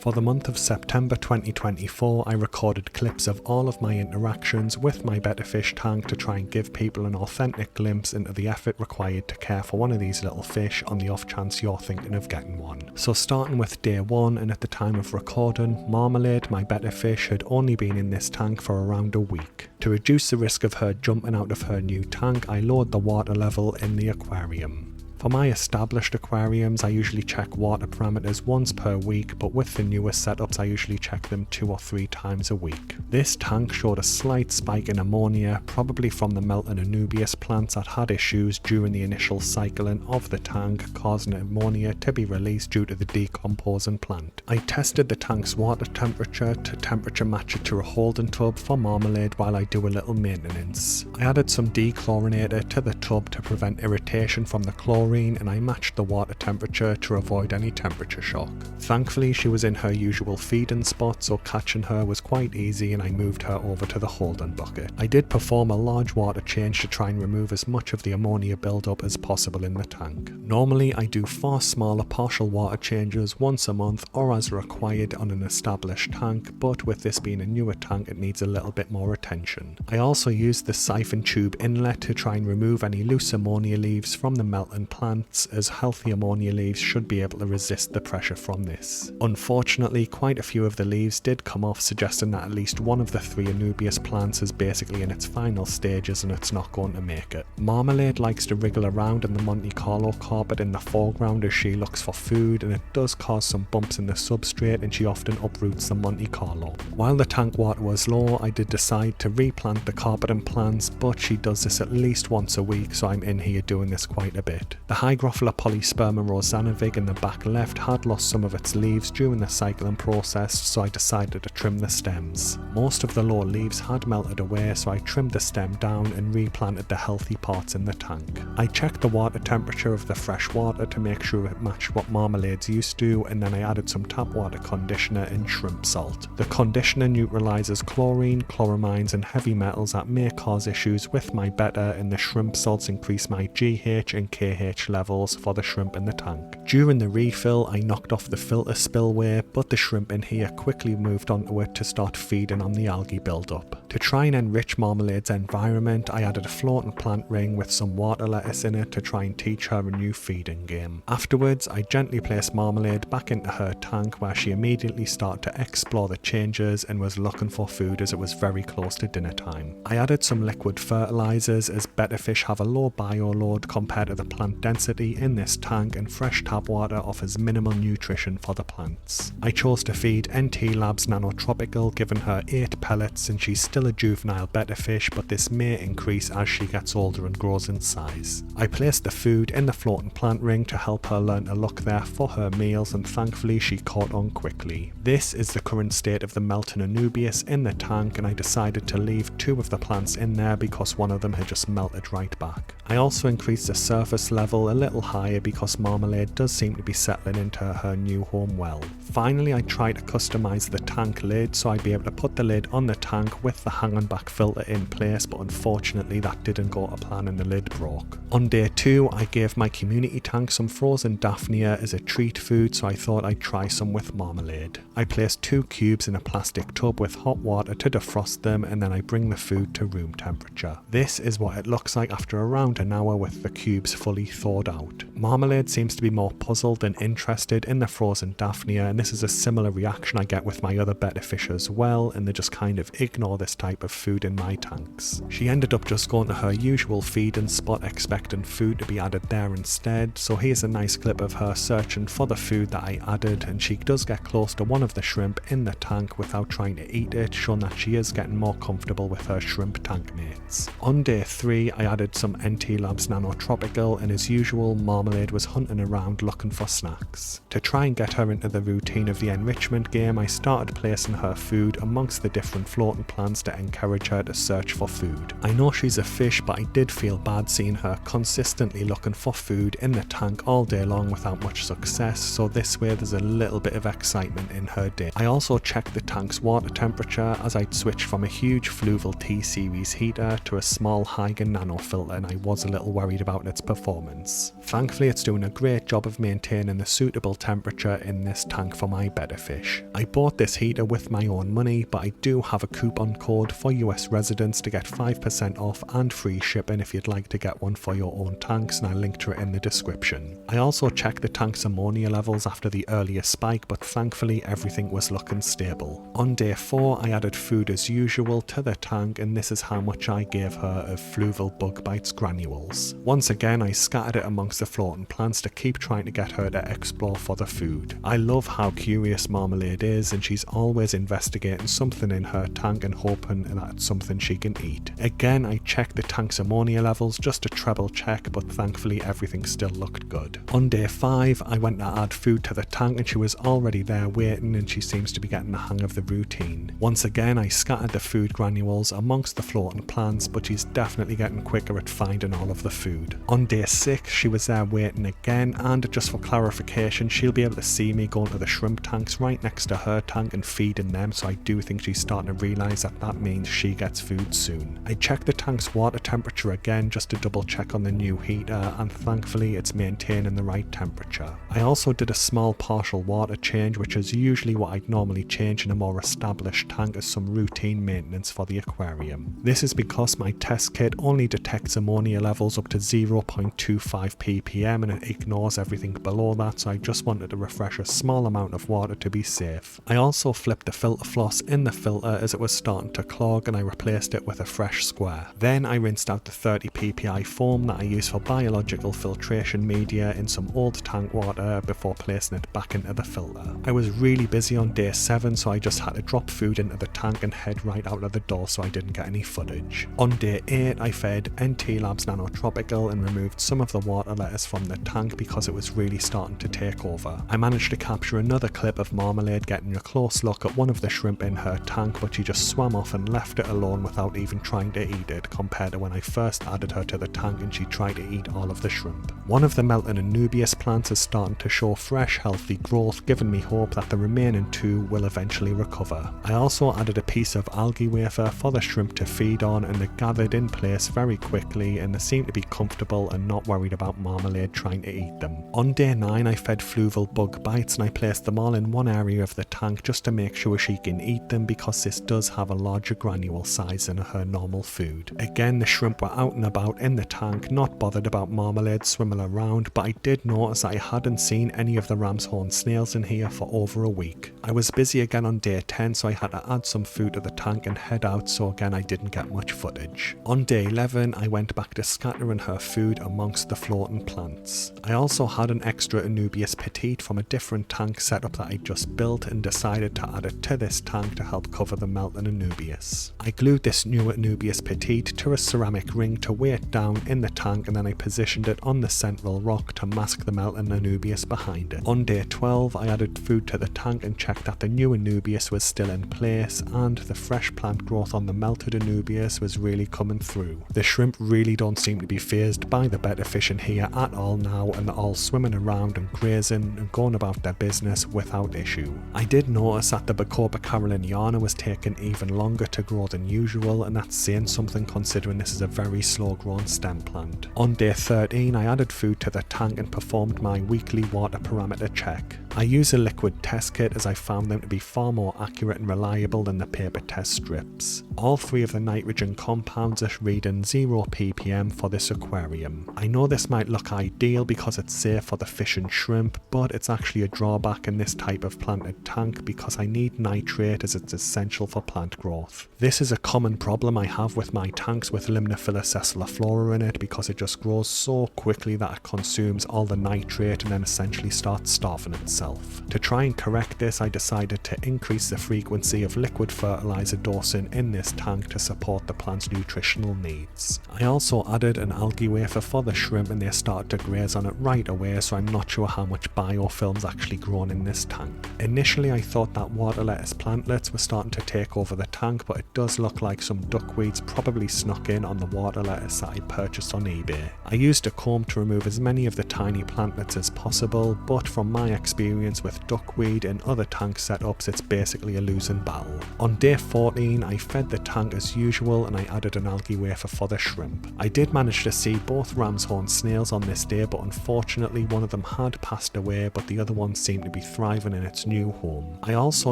For the month of September 2024, I recorded clips of all of my interactions with my Betta fish tank to try and give people an authentic glimpse into the effort required to care for one of these little fish on the off chance you're thinking of getting one. So starting with day 1, and at the time of recording, Marmalade, my Betta fish, had only been in this tank for around a week. To reduce the risk of her jumping out of her new tank, I lowered the water level in the aquarium. For my established aquariums, I usually check water parameters once per week, but with the newer setups I usually check them 2 or 3 times a week. This tank showed a slight spike in ammonia, probably from the melting Anubias plants that had issues during the initial cycling of the tank, causing ammonia to be released due to the decomposing plant. I tested the tank's water temperature to temperature match it to a holding tub for Marmalade while I do a little maintenance. I added some dechlorinator to the tub to prevent irritation from the chlorine, and I matched the water temperature to avoid any temperature shock. Thankfully she was in her usual feeding spot, so catching her was quite easy and I moved her over to the holding bucket. I did perform a large water change to try and remove as much of the ammonia buildup as possible in the tank. Normally I do far smaller partial water changes once a month or as required on an established tank, but with this being a newer tank it needs a little bit more attention. I also used the siphon tube inlet to try and remove any loose ammonia leaves from the melting plants, as healthy ammonia leaves should be able to resist the pressure from this. Unfortunately, quite a few of the leaves did come off, suggesting that at least one of the 3 Anubias plants is basically in its final stages and it's not going to make it. Marmalade likes to wriggle around in the Monte Carlo carpet in the foreground as she looks for food, and it does cause some bumps in the substrate and she often uproots the Monte Carlo. While the tank water was low, I did decide to replant the carpet and plants, but she does this at least once a week, so I'm in here doing this quite a bit. The Hygrophila polysperma rosanavig in the back left had lost some of its leaves during the cycling process, so I decided to trim the stems. Most of the lower leaves had melted away, so I trimmed the stem down and replanted the healthy parts in the tank. I checked the water temperature of the fresh water to make sure it matched what Marmalade's used to, and then I added some tap water conditioner and shrimp salt. The conditioner neutralizes chlorine, chloramines and heavy metals that may cause issues with my Betta, and the shrimp salts increase my GH and KH levels for the shrimp in the tank. During the refill I knocked off the filter spillway, but the shrimp in here quickly moved onto it to start feeding on the algae buildup. To try and enrich Marmalade's environment, I added a floating plant ring with some water lettuce in it to try and teach her a new feeding game. Afterwards I gently placed Marmalade back into her tank, where she immediately started to explore the changes and was looking for food as it was very close to dinner time. I added some liquid fertilizers, as Betta fish have a low bioload compared to the plant density in this tank, and fresh tap water offers minimal nutrition for the plants. I chose to feed NT Labs Nanotropical, giving her 8 pellets, and she's still a juvenile Betta fish, but this may increase as she gets older and grows in size. I placed the food in the floating plant ring to help her learn to look there for her meals, and thankfully she caught on quickly. This is the current state of the melting Anubias in the tank, and I decided to leave 2 of the plants in there because one of them had just melted right back. I also increased the surface level a little higher because Marmalade does seem to be settling into her new home well. Finally I tried to customize the tank lid so I'd be able to put the lid on the tank with the hanging back filter in place, but unfortunately that didn't go to plan and the lid broke. On day 2 I gave my community tank some frozen Daphnia as a treat food, so I thought I'd try some with Marmalade. I placed 2 cubes in a plastic tub with hot water to defrost them, and then I bring the food to room temperature. This is what it looks like after around an hour with the cubes fully thawed out. Marmalade seems to be more puzzled than interested in the frozen Daphnia, and this is a similar reaction I get with my other Betta fish as well, and they just kind of ignore this type of food in my tanks. She ended up just going to her usual feeding spot expecting food to be added there instead, so here's a nice clip of her searching for the food that I added, and she does get close to one of the shrimp in the tank without trying to eat it, showing that she is getting more comfortable with her shrimp tank mates. On day 3 I added some NT Labs Nanotropical, and as usual Marmalade was hunting around looking for snacks. To try and get her into the routine of the enrichment game, I started placing her food amongst the different floating plants to encourage her to search for food. I know she's a fish, but I did feel bad seeing her consistently looking for food in the tank all day long without much success, so this way there's a little bit of excitement in her day. I also checked the tank's water temperature, as I'd switched from a huge Fluval T-Series heater to a small Hygen Nano filter, and I was a little worried about its performance. plants. Thankfully it's doing a great job of maintaining the suitable temperature in this tank for my betta fish. I bought this heater with my own money, but I do have a coupon code for US residents to get 5% off and free shipping if you'd like to get one for your own tanks, and I'll link to it in the description. I also checked the tank's ammonia levels after the earlier spike, but thankfully everything was looking stable. On day 4 I added food as usual to the tank, and this is how much I gave her of fluval bug bites granules. Once again I scattered it amongst the floating plants to keep trying to get her to explore for the food. I love how curious Marmalade is, and she's always investigating something in her tank and hoping that it's something she can eat. Again I checked the tank's ammonia levels just to treble check, but thankfully everything still looked good. On day 5 I went to add food to the tank and she was already there waiting, and she seems to be getting the hang of the routine. Once again I scattered the food granules amongst the floating plants, but she's definitely getting quicker at finding all of the food. On day 6 she was there waiting again, and just for clarification, she'll be able to see me going to the shrimp tanks right next to her tank and feeding them, so I do think she's starting to realise that that means she gets food soon. I checked the tank's water temperature again just to double check on the new heater, and thankfully it's maintaining the right temperature. I also did a small partial water change, which is usually what I'd normally change in a more established tank as some routine maintenance for the aquarium. This is because my test kit only detects ammonia levels up to 0.25 ppm and it ignores everything below that, so I just wanted to refresh a small amount of water to be safe. I also flipped the filter floss in the filter as it was starting to clog, and I replaced it with a fresh square. Then I rinsed out the 30 ppi foam that I use for biological filtration media in some old tank water before placing it back into the filter. I was really busy on day 7, so I just had to drop food into the tank and head right out of the door so I didn't get any footage. On day 8 I fed NT Labs Nano Tropical and removed some of the water lettuce from the tank because it was really starting to take over. I managed to capture another clip of Marmalade getting a close look at one of the shrimp in her tank, but she just swam off and left it alone without even trying to eat it, compared to when I first added her to the tank and she tried to eat all of the shrimp. One of the melting Anubias plants is starting to show fresh healthy growth, giving me hope that the remaining 2 will eventually recover. I also added a piece of algae wafer for the shrimp to feed on, and they gathered in place very quickly and they seem to be comfortable and not worried about Marmalade trying to eat them. On day 9 I fed fluval bug bites and I placed them all in one area of the tank just to make sure she can eat them, because this does have a larger granule size than her normal food. Again the shrimp were out and about in the tank, not bothered about Marmalade swimming around, but I did notice that I hadn't seen any of the ram's horn snails in here for over a week. I was busy again on day 10, so I had to add some food to the tank and head out, so again I didn't get much footage. On day 11 I went back to scattering her food amongst the floating plants. I also had an extra Anubias petite from a different tank setup that I just built and decided to add it to this tank to help cover the melting Anubias. I glued this new Anubias petite to a ceramic ring to weigh it down in the tank, and then I positioned it on the central rock to mask the melting Anubias behind it. On day 12 I added food to the tank and checked that the new Anubias was still in place, and the fresh plant growth on the melted Anubias was really coming through. The shrimp really don't seem to be fazed by the betta fish in here at all now, and they're all swimming around and grazing and going about their business without issue. I did notice that the Bacopa caroliniana was taking even longer to grow than usual, and that's saying something considering this is a very slow growing stem plant. On day 13 I added food to the tank and performed my weekly water parameter check. I use a liquid test kit as I found them to be far more accurate and reliable than the paper test strips. All 3 of the nitrogen compounds are reading 0 ppm for this aquarium. I know this might look ideal because it's safe for the fish and shrimp, but it's actually a drawback in this type of planted tank because I need nitrate as it's essential for plant growth. This is a common problem I have with my tanks with Limnophila sessiliflora in it, because it just grows so quickly that it consumes all the nitrate and then essentially starts starving itself. To try and correct this, I decided to increase the frequency of liquid fertilizer dosing in this tank to support the plant's nutritional needs. I also added an algae wafer for the shrimp and they started to graze on it right away, so I'm not sure how much biofilm's actually grown in this tank. Initially I thought that water lettuce plantlets were starting to take over the tank, but it does look like some duckweeds probably snuck in on the water lettuce that I purchased on eBay. I used a comb to remove as many of the tiny plantlets as possible, but from my experience with duckweed and other tank setups, it's basically a losing battle. On day 14 I fed the tank as usual and I added an algae wafer for the shrimp. I did manage to see both ram's horn snails on this day, but unfortunately one of them had passed away, but the other one seemed to be thriving in its new home. I also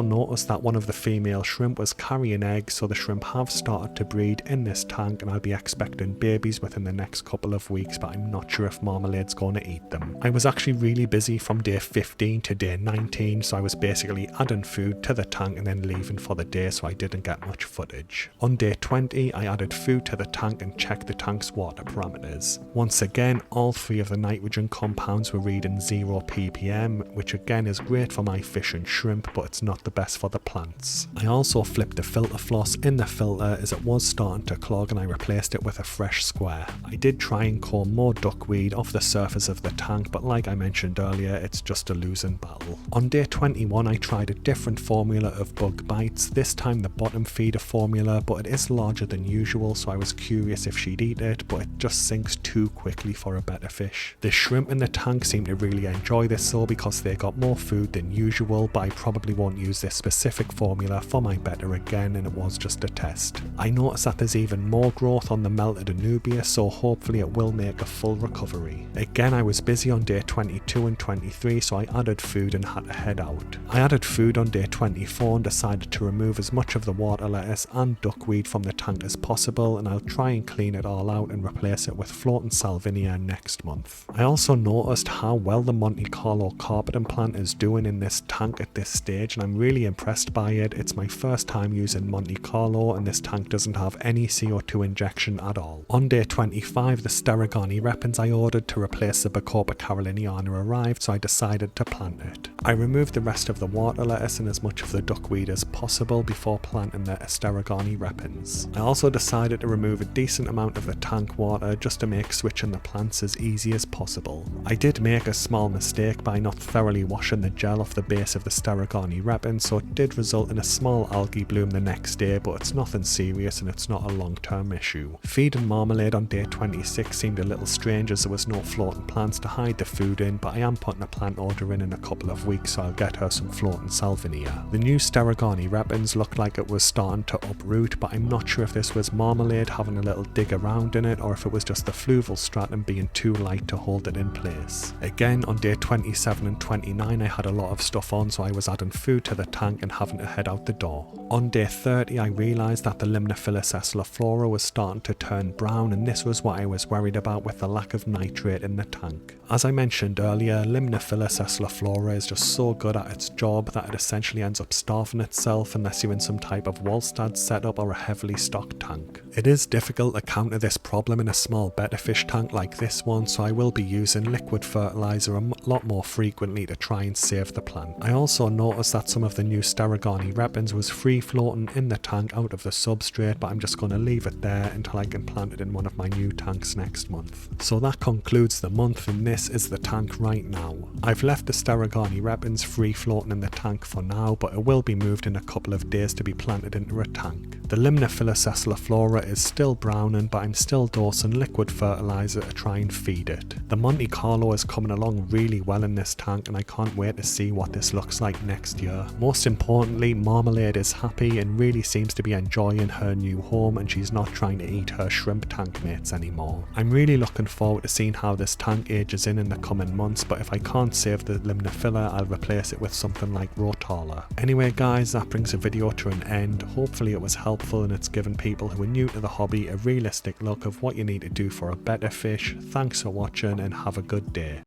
noticed that one of the female shrimp was carrying eggs, so the shrimp have started to breed in this tank, and I'll be expecting babies within the next couple of weeks, but I'm not sure if Marmalade's going to eat them. I was actually really busy from day 15 to day 19, so I was basically adding food to the tank and then leaving for the day, so I didn't get much footage. On day 20, I added food to the tank and checked the tank's water parameters. Once again, all 3 of the nitrogen compounds were reading 0 ppm, which again is great for my fish and shrimp, but it's not the best for the plants. I also flipped the filter floss in the filter as it was starting to clog, and I replaced it with a fresh square. I did try and comb more duckweed off the surface of the tank, but like I mentioned earlier, it's just a losing battle. On day 21, I tried a different formula of bug bites, this time the bottom feeder formula, but it is larger than usual, so I was curious if she'd eat it, but it just sinks too quickly for a Betta fish. The shrimp in the tank seem to really enjoy this though, because they got more food than usual, but I probably won't use this specific formula for my Betta again, and it was just a test. I noticed that there's even more growth on the melted Anubias, so hopefully it will make a full recovery. Again, I was busy on day 22 and 23, so I added food and had to head out. I added food on day 24 and decided to remove as much of the water lettuce and duckweed from the tank as possible, and I'll try and clean it all out and replace it with floating salvinia next month. I also noticed how well the Monte Carlo carpeting plant is doing in this tank at this stage, and I'm really impressed by it. It's my first time using Monte Carlo, and this tank doesn't have any CO2 injection at all. On day 25, the Sterigani repens I ordered to replace the Bacopa caroliniana arrived, so I decided to plant it. I removed the rest of the water lettuce and as much of the duckweed as possible before planting the Sterigani repens. I also decided to remove a decent amount of the tank water just to make switching the plants as easy as possible. I did make a small mistake by not thoroughly washing the gel off the base of the Sterigani repen, so it did result in a small algae bloom the next day, but it's nothing serious and it's not a long-term issue. Feeding Marmalade on day 26 seemed a little strange as there was no floating plants to hide the food in, but I am putting a plant order in a couple of weeks, so I'll get her some floating salvinia. The new Sterigani repens looked like it was starting to uproot, but I'm not sure if this was Marmalade having a little dig around in it, or if it was just the fluval stratum being too light to hold it in place. Again, on day 27 and 29 I had a lot of stuff on, so I was adding food to the tank and having to head out the door. On day 30 I realised that the Limnophilus essiliflora was starting to turn brown, and this was what I was worried about with the lack of nitrate in the tank. As I mentioned earlier, Limnophilus essiliflora is just so good at its job that it essentially ends up starving itself unless you're in some type of Wallstad setup or a heavily stocked tank. It is difficult to counter this problem in a small Betta fish tank like this one, so I will be using liquid fertilizer a lot more frequently to try and save the plant. I also noticed that some of the new Sterigani repens was free floating in the tank out of the substrate, but I'm just going to leave it there until I can plant it in one of my new tanks next month. So that concludes the month, and this is the tank right now. I've left the Sterigani repens free floating in the tank for now, but it will be moved in a couple of days to be planted into a tank. The Limnophilus essiliflora is still browning, but I'm still dosing liquid fertilizer to try and feed it. The Monte Carlo is coming along really well in this tank, and I can't wait to see what this looks like next year. Most importantly, Marmalade is happy and really seems to be enjoying her new home, and she's not trying to eat her shrimp tank mates anymore. I'm really looking forward to seeing how this tank ages in the coming months, but if I can't save the Limnophila, I'll replace it with something like Rotala. Anyway guys, that brings the video to an end. Hopefully it was helpful and it's given people who are new to the hobby a realistic look of what you need to do for a Betta fish. Thanks for watching and have a good day.